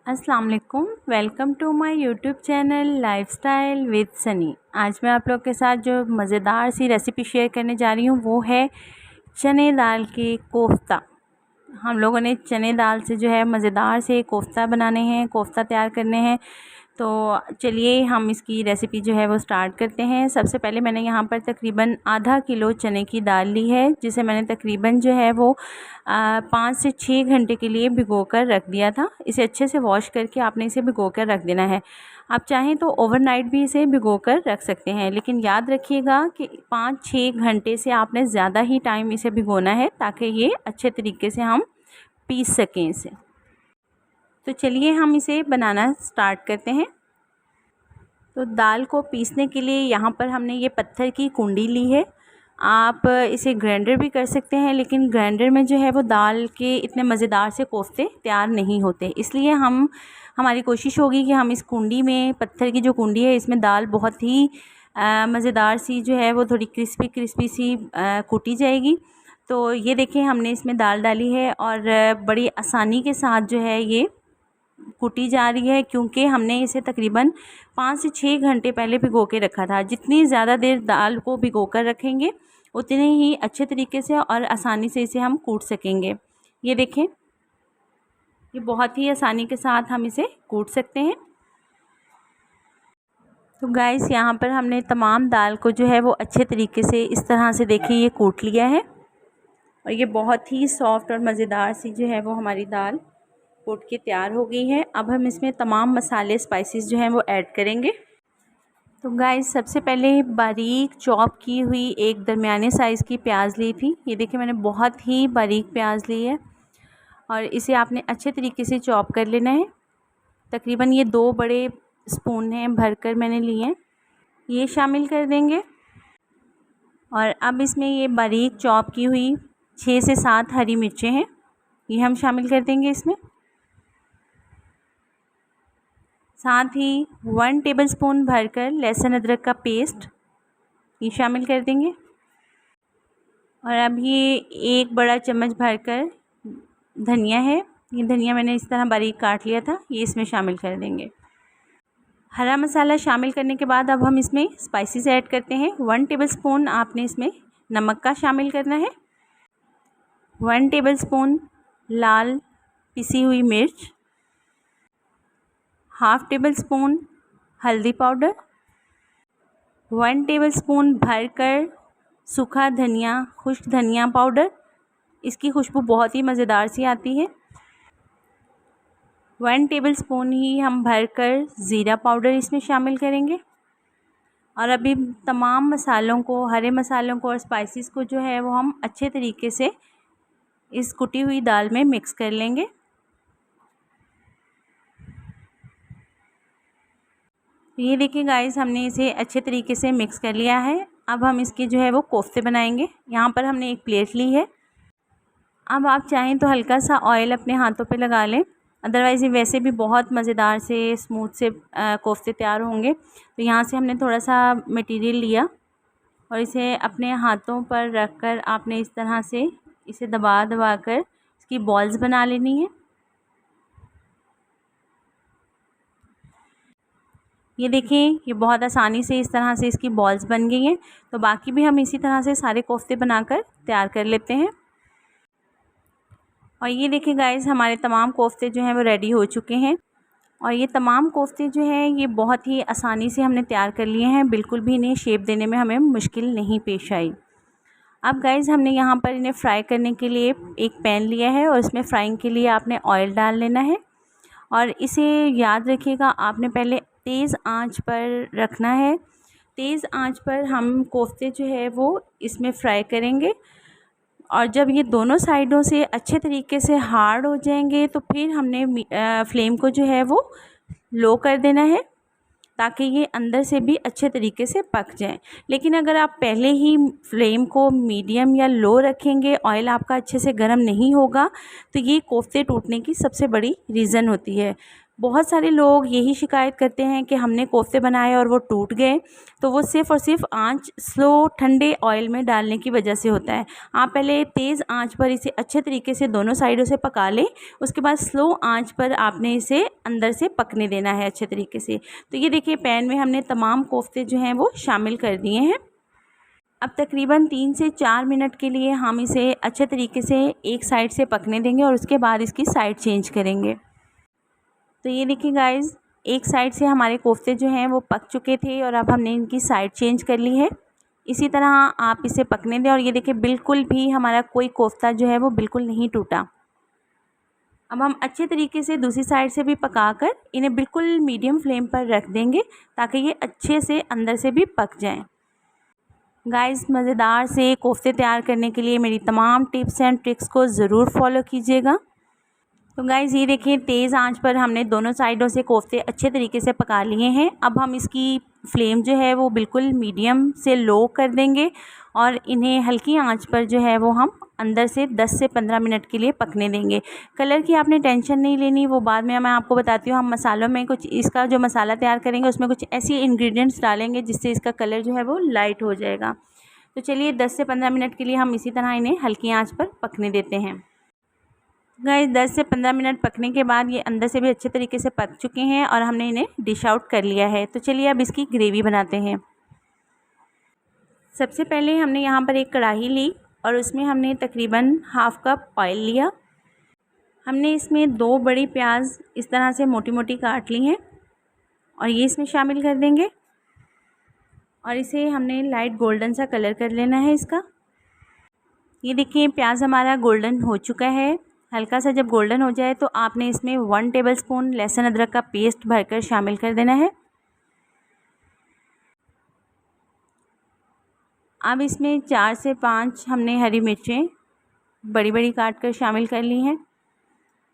अस्सलाम वालेकुम, welcome to my YouTube channel lifestyle with Sunny. आज मैं आप लोग के साथ जो मज़ेदार सी रेसिपी शेयर करने जा रही हूँ वो है चने दाल के कोफ्ता। हम लोगों ने चने दाल से जो है मज़ेदार से कोफ्ता बनाने हैं, कोफ्ता तैयार करने हैं। तो चलिए हम इसकी रेसिपी जो है वो स्टार्ट करते हैं। सबसे पहले मैंने यहाँ पर तकरीबन आधा किलो चने की दाल ली है, जिसे मैंने तकरीबन जो है वो 5 से 6 घंटे के लिए भिगोकर रख दिया था। इसे अच्छे से वॉश करके आपने इसे भिगोकर रख देना है। आप चाहें तो ओवरनाइट भी इसे भिगोकर रख सकते हैं, लेकिन याद रखिएगा कि 5-6 घंटे से आपने ज़्यादा ही टाइम इसे भिगोना है ताकि ये अच्छे तरीके से हम पीस सकें इसे। तो चलिए हम इसे बनाना स्टार्ट करते हैं। तो दाल को पीसने के लिए यहाँ पर हमने ये पत्थर की कुंडी ली है। आप इसे ग्राइंडर भी कर सकते हैं, लेकिन ग्राइंडर में जो है वो दाल के इतने मज़ेदार से कोफ्ते तैयार नहीं होते। इसलिए हमारी कोशिश होगी कि हम इस कुंडी में, पत्थर की जो कुंडी है, इसमें दाल बहुत ही मज़ेदार सी जो है वो थोड़ी क्रिस्पी क्रिस्पी सी कूटी जाएगी। तो ये देखें, हमने इसमें दाल डाली है और बड़ी आसानी के साथ जो है ये कूटी जा रही है, क्योंकि हमने इसे तकरीबन 5 से 6 घंटे पहले भिगो के रखा था। जितनी ज़्यादा देर दाल को भिगो कर रखेंगे उतने ही अच्छे तरीके से और आसानी से इसे हम कूट सकेंगे। ये देखें, ये बहुत ही आसानी के साथ हम इसे कूट सकते हैं। तो गाइस, यहाँ पर हमने तमाम दाल को जो है वो अच्छे तरीके से इस तरह से देखिए ये कूट लिया है, और ये बहुत ही सॉफ्ट और मज़ेदार सी जो है वो हमारी दाल कूट के तैयार हो गई है। अब हम इसमें तमाम मसाले, स्पाइसेस जो हैं वो ऐड करेंगे। तो गाइस, सबसे पहले बारीक चॉप की हुई एक दरमियाने साइज़ की प्याज ली थी। ये देखिए, मैंने बहुत ही बारीक प्याज ली है और इसे आपने अच्छे तरीके से चॉप कर लेना है। तकरीबन ये 2 बड़े स्पून हैं भरकर मैंने लिए हैं, ये शामिल कर देंगे। और अब इसमें ये बारीक चॉप की हुई 6 से 7 हरी मिर्चें हैं, ये हम शामिल कर देंगे इसमें। साथ ही 1 टेबलस्पून भरकर लहसुन अदरक का पेस्ट ये शामिल कर देंगे। और अब ये 1 बड़ा चम्मच भरकर धनिया है, ये धनिया मैंने इस तरह बारीक काट लिया था, ये इसमें शामिल कर देंगे। हरा मसाला शामिल करने के बाद अब हम इसमें स्पाइसेस ऐड करते हैं। 1 टेबलस्पून आपने इसमें नमक का शामिल करना है, 1 टेबलस्पून लाल पिसी हुई मिर्च, हाफ़ टेबल स्पून हल्दी पाउडर, 1 टेबलस्पून भरकर सूखा धनिया, खुश्क धनिया पाउडर, इसकी खुशबू बहुत ही मज़ेदार सी आती है। 1 टेबलस्पून ही हम भरकर ज़ीरा पाउडर इसमें शामिल करेंगे। और अभी तमाम मसालों को, हरे मसालों को और स्पाइसेस को जो है वो हम अच्छे तरीके से इस कुटी हुई दाल में मिक्स कर लेंगे। ये देखिए गाइस, हमने इसे अच्छे तरीके से मिक्स कर लिया है। अब हम इसके जो है वो कोफ्ते बनाएंगे। यहाँ पर हमने एक प्लेट ली है। अब आप चाहें तो हल्का सा ऑयल अपने हाथों पे लगा लें, अदरवाइज़ ये वैसे भी बहुत मज़ेदार से स्मूथ से कोफ्ते तैयार होंगे। तो यहाँ से हमने थोड़ा सा मटेरियल लिया और इसे अपने हाथों पर रख कर आपने इस तरह से इसे दबा दबा कर इसकी बॉल्स बना लेनी है। ये देखें, ये बहुत आसानी से इस तरह से इसकी बॉल्स बन गई हैं। तो बाकी भी हम इसी तरह से सारे कोफ्ते बनाकर तैयार कर लेते हैं। और ये देखिए गाइस, हमारे तमाम कोफ्ते जो हैं वो रेडी हो चुके हैं। और ये तमाम कोफ्ते जो हैं ये बहुत ही आसानी से हमने तैयार कर लिए हैं, बिल्कुल भी इन्हें शेप देने में हमें मुश्किल नहीं पेश आई। अब गाइस, हमने यहाँ पर इन्हें फ्राई करने के लिए एक पैन लिया है और इसमें फ्राइंग के लिए आपने ऑयल डाल लेना है। और इसे याद रखिएगा, आपने पहले तेज़ आंच पर रखना है। तेज़ आंच पर हम कोफ्ते जो है वो इसमें फ्राई करेंगे, और जब ये दोनों साइडों से अच्छे तरीके से हार्ड हो जाएंगे तो फिर हमने फ्लेम को जो है वो लो कर देना है, ताकि ये अंदर से भी अच्छे तरीके से पक जाए। लेकिन अगर आप पहले ही फ्लेम को मीडियम या लो रखेंगे, ऑयल आपका अच्छे से गर्म नहीं होगा, तो ये कोफ्ते टूटने की सबसे बड़ी रीज़न होती है। बहुत सारे लोग यही शिकायत करते हैं कि हमने कोफ्ते बनाए और वो टूट गए, तो वो सिर्फ़ और सिर्फ आंच स्लो ठंडे ऑयल में डालने की वजह से होता है। आप पहले तेज़ आंच पर इसे अच्छे तरीके से दोनों साइडों से पका लें, उसके बाद स्लो आंच पर आपने इसे अंदर से पकने देना है अच्छे तरीके से। तो ये देखिए पैन में हमने तमाम कोफ्ते जो हैं वो शामिल कर दिए हैं। अब तकरीबन 3 से 4 मिनट के लिए हम इसे अच्छे तरीके से एक साइड से पकने देंगे और उसके बाद इसकी साइड चेंज करेंगे। तो ये देखिए गाइस, एक साइड से हमारे कोफ्ते जो हैं वो पक चुके थे और अब हमने इनकी साइड चेंज कर ली है। इसी तरह आप इसे पकने दें और ये देखिए बिल्कुल भी हमारा कोई कोफ्ता जो है वो बिल्कुल नहीं टूटा। अब हम अच्छे तरीके से दूसरी साइड से भी पकाकर इन्हें बिल्कुल मीडियम फ्लेम पर रख देंगे ताकि ये अच्छे से अंदर से भी पक जाएं। गाइस, मज़ेदार से कोफ्ते तैयार करने के लिए मेरी तमाम टिप्स एंड ट्रिक्स को ज़रूर फॉलो कीजिएगा। तो गाइस ये देखिए तेज़ आंच पर हमने दोनों साइडों से कोफ्ते अच्छे तरीके से पका लिए हैं। अब हम इसकी फ्लेम जो है वो बिल्कुल मीडियम से लो कर देंगे और इन्हें हल्की आंच पर जो है वो हम अंदर से 10 से 15 मिनट के लिए पकने देंगे। कलर की आपने टेंशन नहीं लेनी, वो बाद में मैं आपको बताती हूँ। हम मसालों में कुछ इसका जो मसाला तैयार करेंगे उसमें कुछ ऐसी इंग्रेडिएंट्स डालेंगे जिससे इसका कलर जो है वो लाइट हो जाएगा। तो चलिए 10 से 15 मिनट के लिए हम इसी तरह इन्हें हल्की आंच पर पकने देते हैं। गाइस 10 से 15 मिनट पकने के बाद ये अंदर से भी अच्छे तरीके से पक चुके हैं और हमने इन्हें डिश आउट कर लिया है। तो चलिए अब इसकी ग्रेवी बनाते हैं। सबसे पहले हमने यहाँ पर एक कढ़ाई ली और उसमें हमने तकरीबन हाफ़ कप ऑयल लिया। हमने इसमें 2 बड़ी प्याज इस तरह से मोटी मोटी काट ली हैं और ये इसमें शामिल कर देंगे और इसे हमने लाइट गोल्डन सा कलर कर लेना है इसका। ये देखिए प्याज हमारा गोल्डन हो चुका है। हल्का सा जब गोल्डन हो जाए तो आपने इसमें 1 टेबलस्पून लहसुन अदरक का पेस्ट भरकर शामिल कर देना है। अब इसमें 4 से 5 हमने हरी मिर्चें बड़ी बड़ी काट कर शामिल कर ली हैं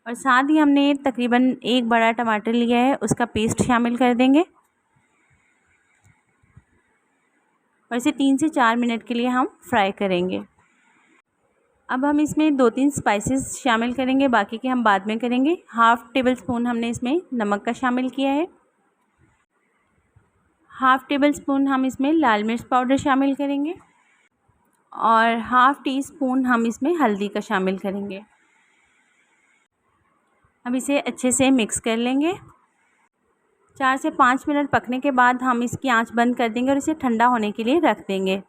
और साथ ही हमने तकरीबन 1 बड़ा टमाटर लिया है, उसका पेस्ट शामिल कर देंगे और इसे 3 से 4 मिनट के लिए हम फ्राई करेंगे। अब हम इसमें 2-3 स्पाइसेस शामिल करेंगे, बाकी के हम बाद में करेंगे। हाफ़ टेबल स्पून हमने इसमें नमक का शामिल किया है। हाफ़ टेबल स्पून हम इसमें लाल मिर्च पाउडर शामिल करेंगे और हाफ़ टी स्पून हम इसमें हल्दी का शामिल करेंगे। अब इसे अच्छे से मिक्स कर लेंगे। 4 से 5 मिनट पकने के बाद हम इसकी आंच बंद कर देंगे और इसे ठंडा होने के लिए रख देंगे।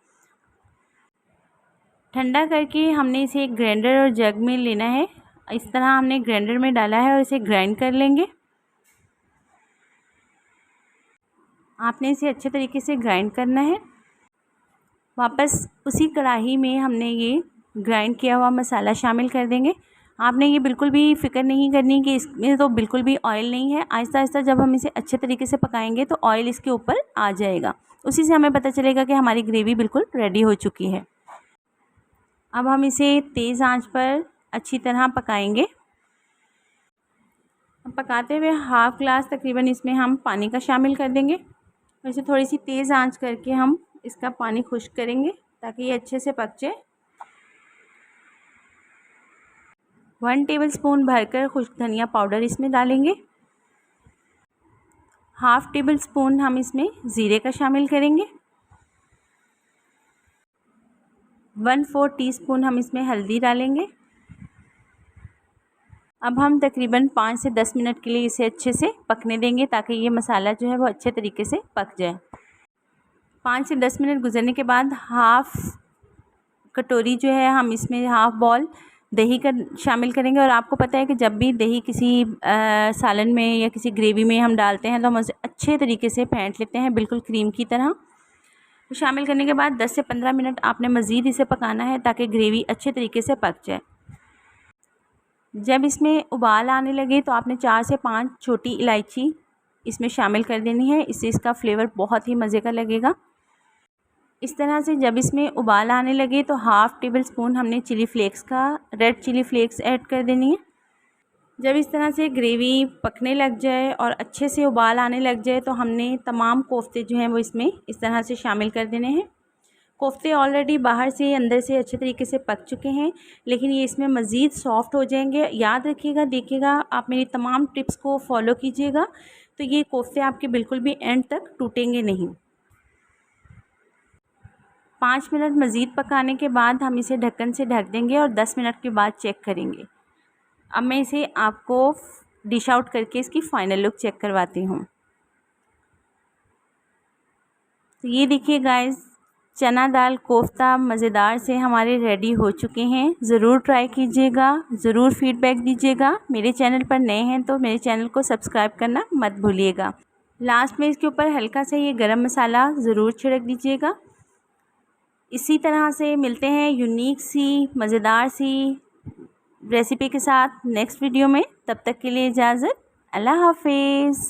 ठंडा करके हमने इसे एक ग्राइंडर और जग में लेना है। इस तरह हमने ग्राइंडर में डाला है और इसे ग्राइंड कर लेंगे। आपने इसे अच्छे तरीके से ग्राइंड करना है। वापस उसी कढ़ाई में हमने ये ग्राइंड किया हुआ मसाला शामिल कर देंगे। आपने ये बिल्कुल भी फ़िक्र नहीं करनी कि इसमें तो बिल्कुल भी ऑयल नहीं है। आहिस्ता आहिस्ता जब हम इसे अच्छे तरीके से पकाएंगे तो ऑयल इसके ऊपर आ जाएगा। उसी से हमें पता चलेगा कि हमारी ग्रेवी बिल्कुल रेडी हो चुकी है। अब हम इसे तेज़ आंच पर अच्छी तरह पकाएंगे। पकाते हुए हाफ़ ग्लास तकरीबन इसमें हम पानी का शामिल कर देंगे और इसे थोड़ी सी तेज़ आंच करके हम इसका पानी खुश्क करेंगे ताकि ये अच्छे से पक जाए। 1 टेबलस्पून भरकर खुश्क धनिया पाउडर इसमें डालेंगे। हाफ़ टेबल स्पून हम इसमें ज़ीरे का शामिल करेंगे। 1/4 टीस्पून हम इसमें हल्दी डालेंगे। अब हम तकरीबन 5 से 10 मिनट के लिए इसे अच्छे से पकने देंगे ताकि ये मसाला जो है वो अच्छे तरीके से पक जाए। 5 से 10 मिनट गुजरने के बाद हाफ़ कटोरी जो है हम इसमें हाफ़ बॉल दही का शामिल करेंगे। और आपको पता है कि जब भी दही किसी सालन में या किसी ग्रेवी में हम डालते हैं तो हम उसे अच्छे तरीके से फेंट लेते हैं, बिल्कुल क्रीम की तरह। शामिल करने के बाद 10 से 15 मिनट आपने मज़ीद इसे पकाना है ताकि ग्रेवी अच्छे तरीके से पक जाए। जब इसमें उबाल आने लगे तो आपने 4 से 5 छोटी इलायची इसमें शामिल कर देनी है। इससे इसका फ्लेवर बहुत ही मज़े का लगेगा। इस तरह से जब इसमें उबाल आने लगे तो हाफ़ टेबल स्पून हमने चिली फ्लेक्स का रेड चिली फ्लेक्स ऐड कर देनी है। जब इस तरह से ग्रेवी पकने लग जाए और अच्छे से उबाल आने लग जाए तो हमने तमाम कोफ्ते जो हैं वो इसमें इस तरह से शामिल कर देने हैं। कोफ्ते ऑलरेडी बाहर से अंदर से अच्छे तरीके से पक चुके हैं, लेकिन ये इसमें मज़ीद सॉफ़्ट हो जाएंगे। याद रखिएगा, देखिएगा, आप मेरी तमाम टिप्स को फॉलो कीजिएगा तो ये कोफ्ते आपके बिल्कुल भी एंड तक टूटेंगे नहीं। 5 मिनट मज़ीद पकाने के बाद हम इसे ढक्कन से ढक देंगे और 10 मिनट के बाद चेक करेंगे। अब मैं इसे आपको डिश आउट करके इसकी फ़ाइनल लुक चेक करवाती हूँ। तो ये देखिए गाइस, चना दाल कोफ्ता मज़ेदार से हमारे रेडी हो चुके हैं। ज़रूर ट्राई कीजिएगा, ज़रूर फीडबैक दीजिएगा। मेरे चैनल पर नए हैं तो मेरे चैनल को सब्सक्राइब करना मत भूलिएगा। लास्ट में इसके ऊपर हल्का सा ये गरम मसाला ज़रूर छिड़क दीजिएगा। इसी तरह से मिलते हैं यूनिक सी मज़ेदार सी रेसिपी के साथ नेक्स्ट वीडियो में। तब तक के लिए इजाज़त, अल्लाह हाफिज़।